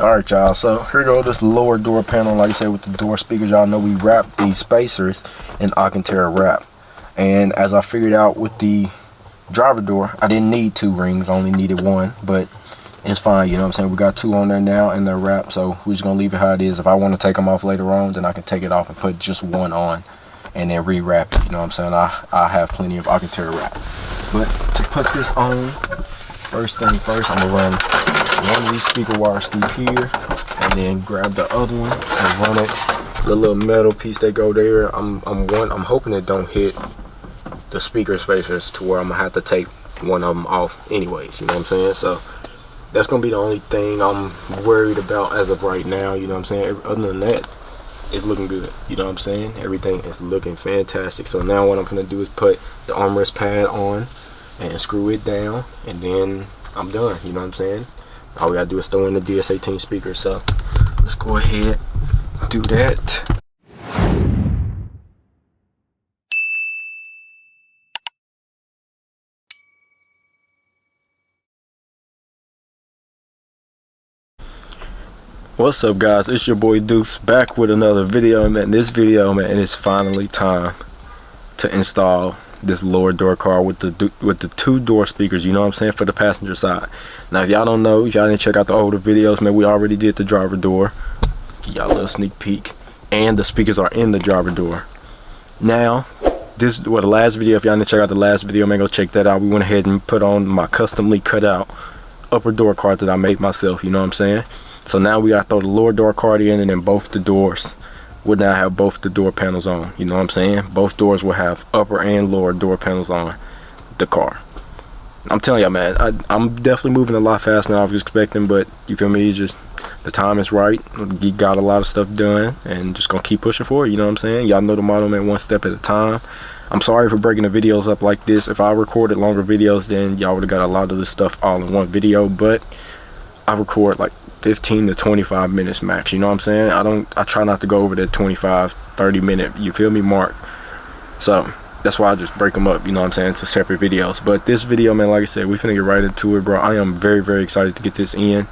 Alright y'all, so here go this lower door panel. Like I said, with the door speakers, y'all know we wrapped these spacers in Alcantara wrap. And as I figured out with the driver door, I didn't need 2 rings, I only needed 1, but it's fine, you know what I'm saying? We got 2 on there now and they're wrapped, so we're just gonna leave it how it is. If I want to take them off later on, then I can take it off and put just 1 on and then re-wrap it, you know what I'm saying? I have plenty of Alcantara wrap. But to put this on, first thing first, I'm gonna run one of these speaker wires through here and then grab the other one and run it. The little metal piece that go there, I'm hoping it don't hit the speaker spacers to where I'm gonna have to take one of them off anyways, you know what I'm saying? So that's gonna be the only thing I'm worried about as of right now, you know what I'm saying? Other than that, it's looking good, you know what I'm saying? Everything is looking fantastic. So now what I'm gonna do is put the armrest pad on and screw it down, and then I'm done, you know what I'm saying? All we gotta do is throw in the DS18 speaker. So let's go ahead and do that. What's up guys, it's your boy Deuce back with another video, man. This video, man, it's finally time to install this lower door car with the 2 door speakers, you know what I'm saying, for the passenger side. Now if y'all don't know, y'all didn't check out the older videos, man, we already did the driver door. Give y'all a little sneak peek, and the speakers are in the driver door. Now this, well, the last video, if y'all didn't check out the last video, man, go check that out. We went ahead and put on my customly cut out upper door card that I made myself, you know what I'm saying. So now we gotta throw the lower door card in, and then both the doors would now have both the door panels on, you know what I'm saying. Both doors will have upper and lower door panels on the car. I'm telling y'all, man, I'm definitely moving a lot faster than I was expecting, but you feel me, just the time is right. You got a lot of stuff done and just gonna keep pushing forward, you know what I'm saying. Y'all know the motto, man, 1 step at a time. I'm sorry for breaking the videos up like this. If I recorded longer videos, then y'all would have got a lot of this stuff all in one video, but I record like 15 to 25 minutes max, you know what I'm saying. I try not to go over that 25-30 minute, you feel me, mark. So that's why I just break them up, you know what I'm saying, to separate videos. But this video, man, like I said, we finna get right into it, bro. I am very excited to get this in.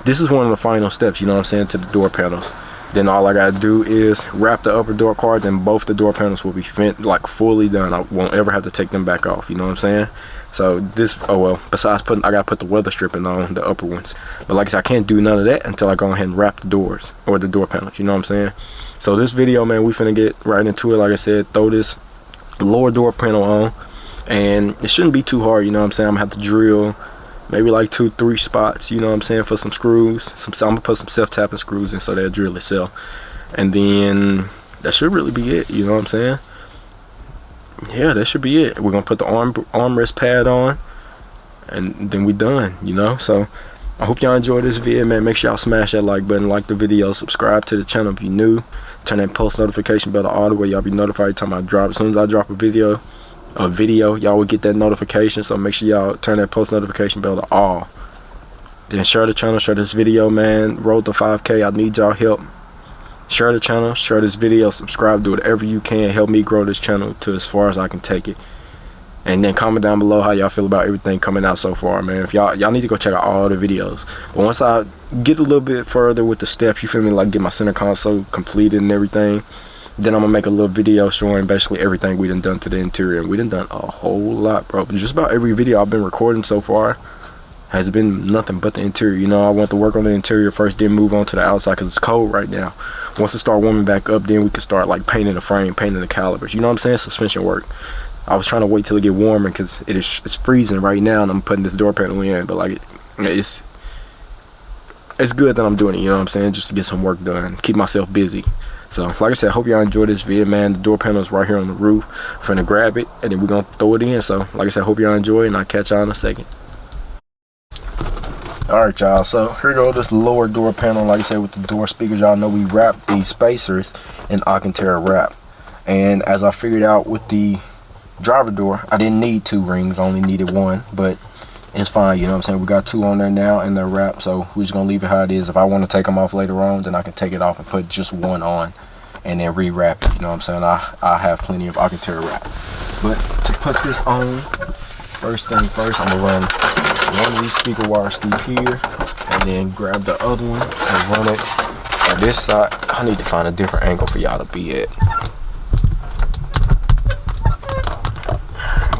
This is one of the final steps, you know what I'm saying, to the door panels. Then all I gotta do is wrap the upper door card, then both the door panels will be like fully done. I won't ever have to take them back off, you know what I'm saying. So this, oh well, besides putting, I gotta put the weather stripping on the upper ones. But like I said, I can't do none of that until I go ahead and wrap the doors, or the door panels, you know what I'm saying. So this video, man, we finna get right into it. Like I said, throw this lower door panel on, and it shouldn't be too hard, you know what I'm saying. I'm gonna have to drill maybe like 2-3 spots, you know what I'm saying, for some screws. I'm gonna put some self-tapping screws in so they'll drill itself, and then that should really be it, you know what I'm saying. Yeah, that should be it. We're gonna put the armrest pad on, and then we done, you know. So I hope y'all enjoy this video, man. Make sure y'all smash that like button, like the video, subscribe to the channel if you're new, turn that post notification bell on, where y'all be notified every time I drop. As soon as I drop a video, y'all will get that notification. So make sure y'all turn that post notification bell to all. Then share the channel, share this video, man. Roll to 5K. I need y'all help. Share the channel, share this video, subscribe, do whatever you can, help me grow this channel to as far as I can take it. And then comment down below how y'all feel about everything coming out so far, man. If y'all need to go check out all the videos. But once I get a little bit further with the steps, you feel me, like get my center console completed and everything, then I'm gonna make a little video showing basically everything we done to the interior. And we done a whole lot, bro. But just about every video I've been recording so far has been nothing but the interior. You know, I went to work on the interior first, then move on to the outside because it's cold right now. Once it start warming back up, then we can start like painting the frame, painting the calipers, you know what I'm saying, suspension work. I was trying to wait till it get warmer because it's freezing right now, and I'm putting this door panel in, but like it's good that I'm doing it, you know what I'm saying, just to get some work done, keep myself busy. So like I said, I hope y'all enjoy this video, man. The door panel is right here on the roof. I'm finna grab it and then we're gonna throw it in. So like I said, I hope y'all enjoy it, and I'll catch y'all in a second. Alright y'all, so here go this lower door panel. Like I said, with the door speakers, y'all know we wrapped these spacers in Alcantara wrap. And as I figured out with the driver door, I didn't need 2 rings, I only needed 1, but it's fine, you know what I'm saying. We got 2 on there now and they're wrapped, so we're just gonna leave it how it is. If I want to take them off later on, then I can take it off and put just 1 on and then re-wrap it, you know what I'm saying. I have plenty of Alcantara wrap. But to put this on, first thing first, I'm gonna run one of these speaker wires through here and then grab the other one and run it on this side. I need to find a different angle for y'all to be at.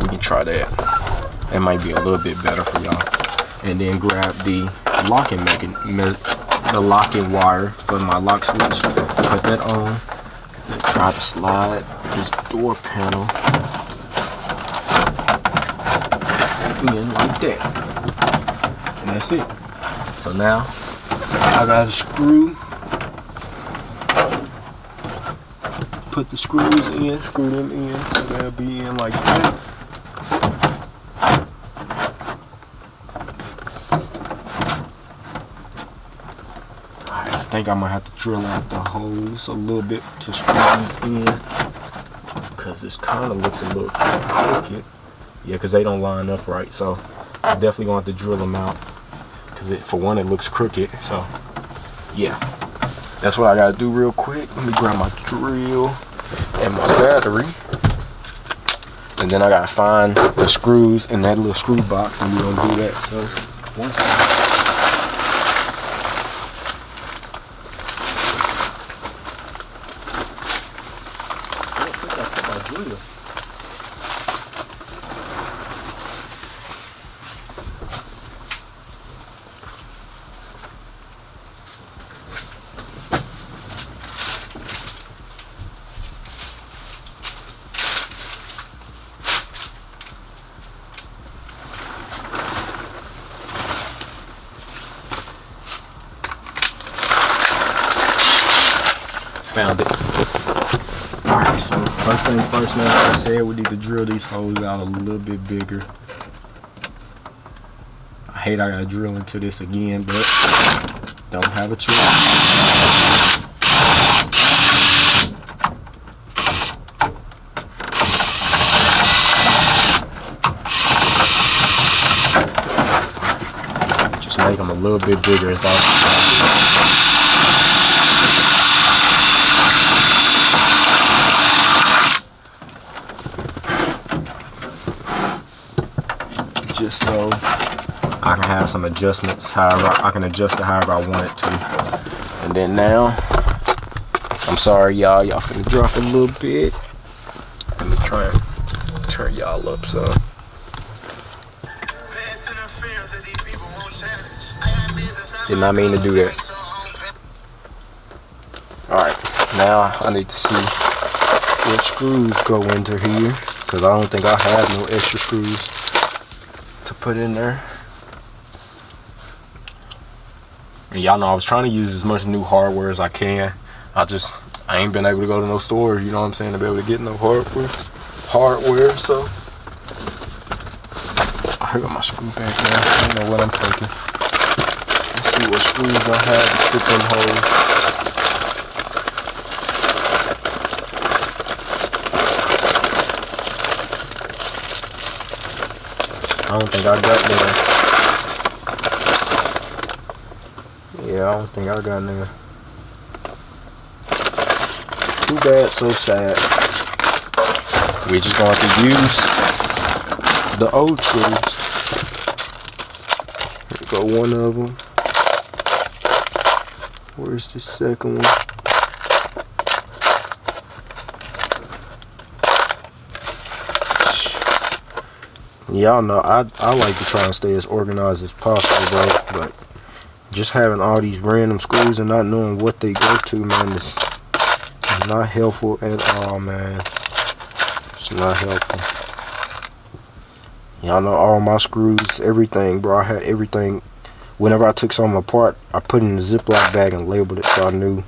We can try that. It might be a little bit better for y'all. And then grab the locking wire for my lock switch. Put that on. And try to slide this door panel in like that. And that's it. So now I got a screw. Put the screws in, screw them in, so they'll be in like that. Alright, I think I'm gonna have to drill out the holes a little bit to screw these in, because this kind of looks a little crooked. Yeah, because they don't line up right, so I'm definitely gonna have to drill them out, because for one, it looks crooked. So yeah, that's what I gotta do real quick. Let me grab my drill and my battery, and then I gotta find the screws in that little screw box, and we're gonna do that. So one second. I think I put my drill. Found it. Alright, so first thing first, man, like I said, we need to drill these holes out a little bit bigger. I hate I gotta drill into this again, but don't have a choice. Just make them a little bit bigger. It's all. Just so I can have some adjustments, however I can adjust it however I want it to. And then now, I'm sorry y'all finna drop a little bit. Let me try and turn y'all up some. Did not mean to do that. Alright, now I need to see what screws go into here, because I don't think I have no extra screws to put in there. And y'all know I was trying to use as much new hardware as I can. I ain't been able to go to no stores, you know what I'm saying, to be able to get no hardware. So I got my screw back now. I don't know what I'm taking. Let's see what screws I have to fit them holes. I don't think I got there. Yeah, I don't think I got there. Too bad, so sad. We just gonna have to use the old screws. Here go one of them. Where's the second one? Y'all know I like to try and stay as organized as possible, bro, but just having all these random screws and not knowing what they go to, man, is not helpful at all, man. It's not helpful. Y'all know all my screws, everything, bro. I had everything. Whenever I took something apart, I put it in a Ziploc bag and labeled it, so I knew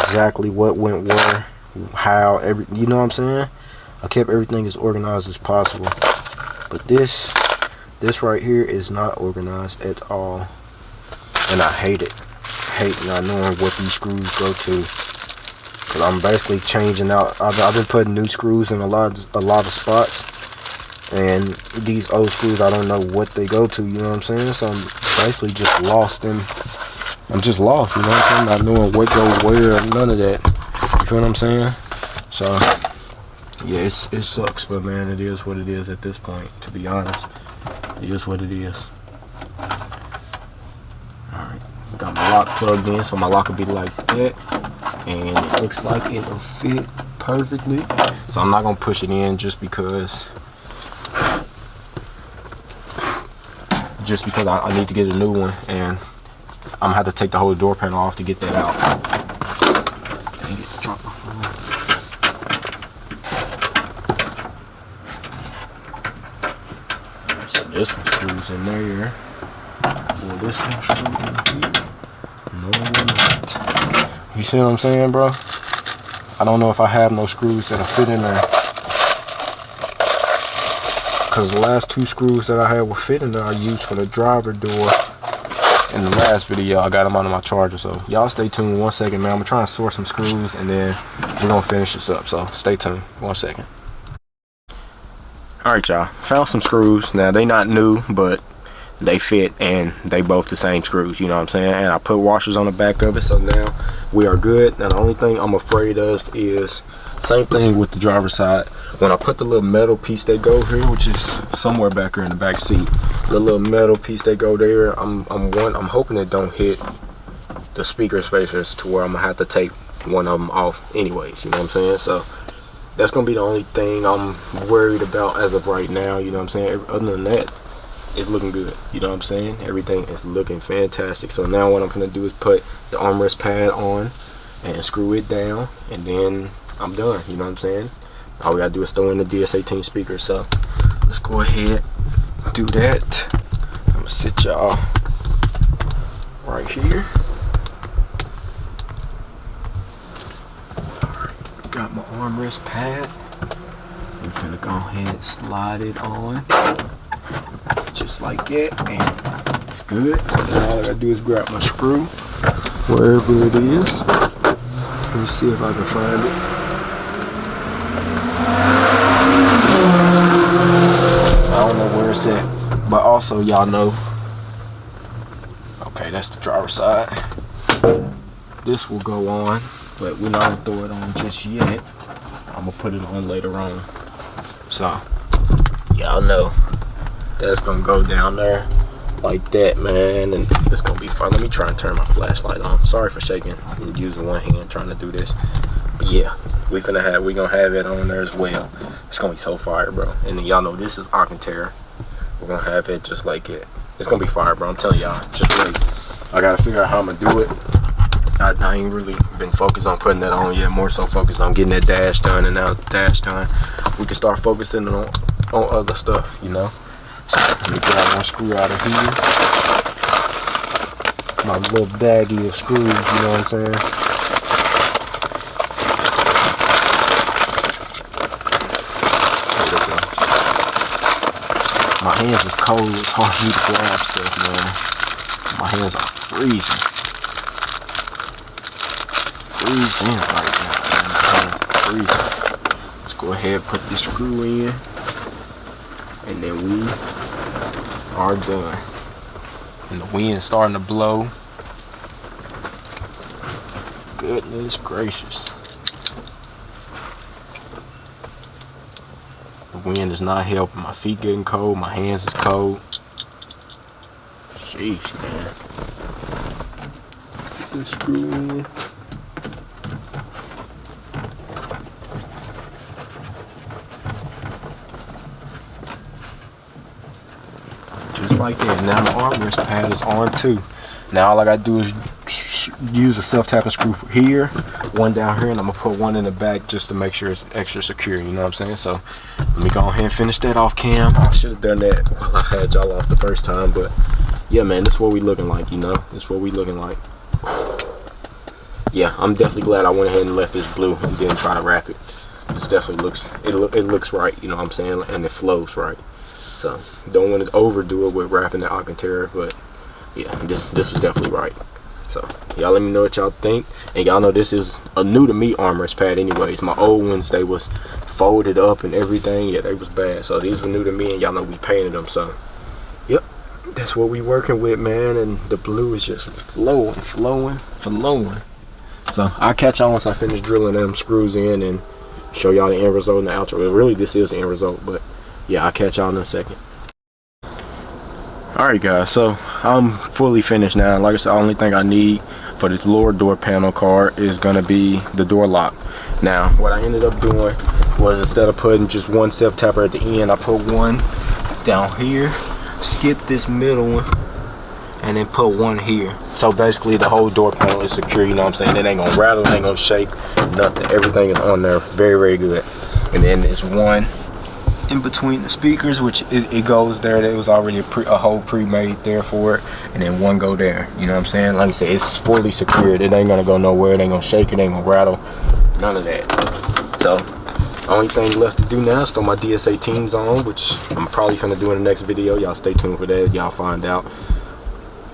exactly what went where, how, you know what I'm saying? I kept everything as organized as possible. But this right here is not organized at all, and I hate it. I hate not knowing what these screws go to, because I'm basically changing out. I've been putting new screws in a lot of spots, and these old screws, I don't know what they go to. You know what I'm saying? So I'm basically just lost in. I'm just lost. You know what I'm saying? Not knowing what goes where, none of that. You feel what I'm saying? So. Yeah, it sucks, but man, it is what it is at this point, to be honest. It is what it is. Alright, lock plugged in, so my lock will be like that, and it looks like it'll fit perfectly. So I'm not gonna push it in just because I need to get a new one, and I'm gonna have to take the whole door panel off to get that out. Dang it, drop my phone. So this one screws in there. Well, this one screws in here. No, we're not. You see what I'm saying, bro? I don't know if I have no screws that'll fit in there. Because the last 2 screws that I had will fit in there I used for the driver door. In the last video, I got them out of my charger. So y'all stay tuned 1 second, man. I'm trying to source some screws and then we're gonna finish this up. So stay tuned 1 second. Alright, y'all. Found some screws. Now they not new, but they fit and they both the same screws, you know what I'm saying? And I put washers on the back of it, so now we are good. Now the only thing I'm afraid of is same thing with the driver's side. When I put the little metal piece that go here, which is somewhere back here in the back seat, the little metal piece that go there, I'm hoping it don't hit the speaker spacers to where I'm gonna have to take one of them off anyways, you know what I'm saying? So that's gonna be the only thing I'm worried about as of right now, you know what I'm saying? Other than that, it's looking good, you know what I'm saying? Everything is looking fantastic. So now what I'm gonna do is put the armrest pad on and screw it down, and then I'm done, you know what I'm saying? All we gotta do is throw in the DS18 speaker. So let's go ahead and do that. I'm gonna sit y'all right here. Alright, got my armrest pad. I'm gonna go ahead and slide it on. Just like that, and it's good. So now all I gotta do is grab my screw, wherever it is. Let me see if I can find it. I don't know where it's at, but also y'all know. Okay, that's the driver's side. This will go on, but we're not gonna throw it on just yet. I'm gonna put it on later on. So y'all know. That's gonna go down there like that, man, and it's gonna be fun. Let me try and turn my flashlight on. Sorry for shaking. I'm using one hand trying to do this, but yeah, we gonna have it on there as well. It's gonna be so fire, bro. And then y'all know this is Alcantara. We're gonna have it just like it. It's gonna be fire, bro. I'm telling y'all. Just wait. I gotta figure out how I'm gonna do it. I ain't really been focused on putting that on yet. More so focused on getting that dash done, and now the dash done, we can start focusing on other stuff, you know. So let me grab one screw out of here. My little baggie of screws, you know what I'm saying? There we go. My hands is cold, it's hard for me to grab stuff, man. My hands are freezing. Freezing right now, man. My hands are freezing. Let's go ahead and put this screw in. And then we are done. And the wind's starting to blow. Goodness gracious. The wind is not helping. My feet getting cold. My hands is cold. Sheesh, man. Put this screw in. Just like that. Now the armrest pad is on too. Now all I gotta do is use a self-tapping screw for here, one down here, and I'm gonna put one in the back just to make sure it's extra secure, you know what I'm saying? So let me go ahead and finish that off cam. I should have done that while I had y'all off the first time, but yeah, man, this is what we looking like, you know? This is what we looking like. Yeah, I'm definitely glad I went ahead and left this blue and didn't try to wrap it. This definitely looks, it looks right, you know what I'm saying? And it flows right. So don't want to overdo it with wrapping the Alcantara, but yeah, this is definitely right. So y'all let me know what y'all think, and y'all know this is a new to me armrest pad anyways. My old ones, they was folded up and everything. Yeah, they was bad. So these were new to me, and y'all know we painted them. So yep, that's what we working with, man. And the blue is just flowing. So I'll catch y'all once I finish drilling them screws in and show y'all the end result and the outro. Well, really this is the end result, but yeah, I'll catch y'all in a second. Alright guys, so I'm fully finished now. Like I said, the only thing I need for this lower door panel car is gonna be the door lock. Now what I ended up doing was, instead of putting just one self tapper at the end, I put one down here, skip this middle one, and then put one here. So basically the whole door panel is secure, you know what I'm saying? It ain't gonna rattle, it ain't gonna shake, nothing. Everything is on there very, very good. And then there's one in between the speakers, which it goes there. There was already a hole pre-made there for it, and then one go there, you know what I'm saying? Like I said, it's fully secured. It ain't gonna go nowhere, it ain't gonna shake, it ain't gonna rattle, none of that. So only thing left to do now is throw my DS18s on, which I'm probably gonna do in the next video. Y'all stay tuned for that, y'all find out.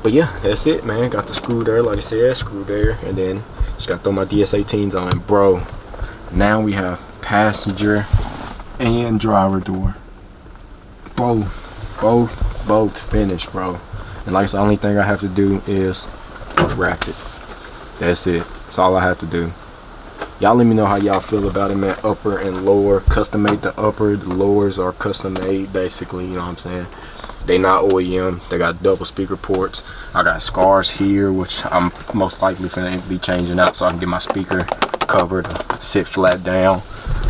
But yeah, that's it, man. Got the screw there, like I said, screw there, and then just gotta throw my DS18s on. And bro, now we have passenger and driver door, both finished, bro. And like I said, the only thing I have to do is wrap it. That's it. That's all I have to do. Y'all let me know how y'all feel about it, man. Upper and lower, custom made. The upper, the lowers are custom made, basically, you know what I'm saying? They not OEM. They got double speaker ports. I got scars here, which I'm most likely finna be changing out so I can get my speaker covered, sit flat down.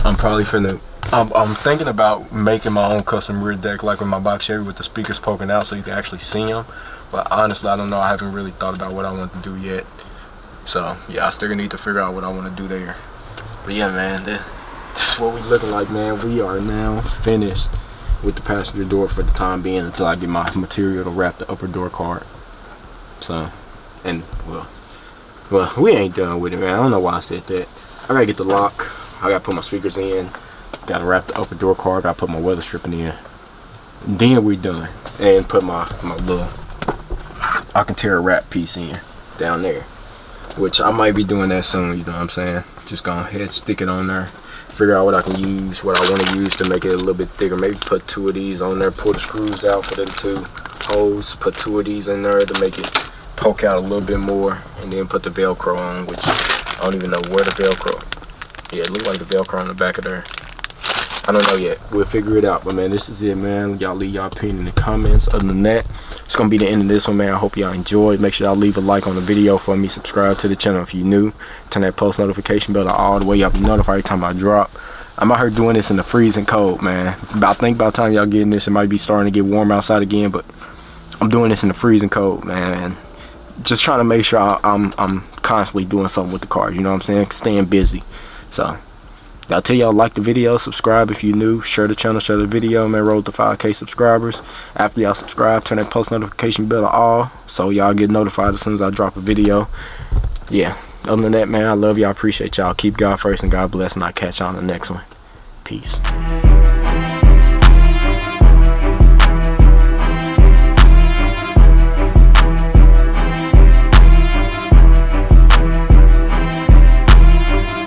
I'm probably finna, I'm thinking about making my own custom rear deck, like with my box Chevy, with the speakers poking out so you can actually see them. But honestly, I don't know. I haven't really thought about what I want to do yet. So yeah, I still need to figure out what I want to do there. But yeah, man, this is what we looking like, man. We are now finished with the passenger door for the time being, until I get my material to wrap the upper door card. So, and well, we ain't done with it, man. I don't know why I said that. I gotta get the lock. I gotta put my speakers in. Gotta wrap the upper door card. Gotta put my weather stripping in. Then we done. And put my little Alcantara wrap piece in down there, which I might be doing that soon. You know what I'm saying? Just go ahead, stick it on there. Figure out what I can use, what I want to use to make it a little bit thicker. Maybe put 2 of these on there. Pull the screws out for the 2 holes. Put 2 of these in there to make it poke out a little bit more, and then put the Velcro on, which I don't even know where the Velcro. Yeah, it looked like the Velcro on the back of there. I don't know yet. We'll figure it out. But man, this is it, man. Y'all leave y'all opinion in the comments. Other than that, it's gonna be the end of this one, man. I hope y'all enjoyed. Make sure y'all leave a like on the video for me. Subscribe to the channel if you're new. Turn that post notification bell all the way up. Be notified every time I drop. I'm out here doing this in the freezing cold, man. I think by the time y'all getting this, it might be starting to get warm outside again. But I'm doing this in the freezing cold, man. Just trying to make sure I'm constantly doing something with the car. You know what I'm saying? Staying busy. So I'll tell y'all, like the video, subscribe if you're new, share the channel, share the video, man. Roll to 5K subscribers. After y'all subscribe, turn that post notification bell all, so y'all get notified as soon as I drop a video. Yeah, other than that, man, I love y'all, appreciate y'all. Keep God first and God bless, and I'll catch y'all on the next one. Peace.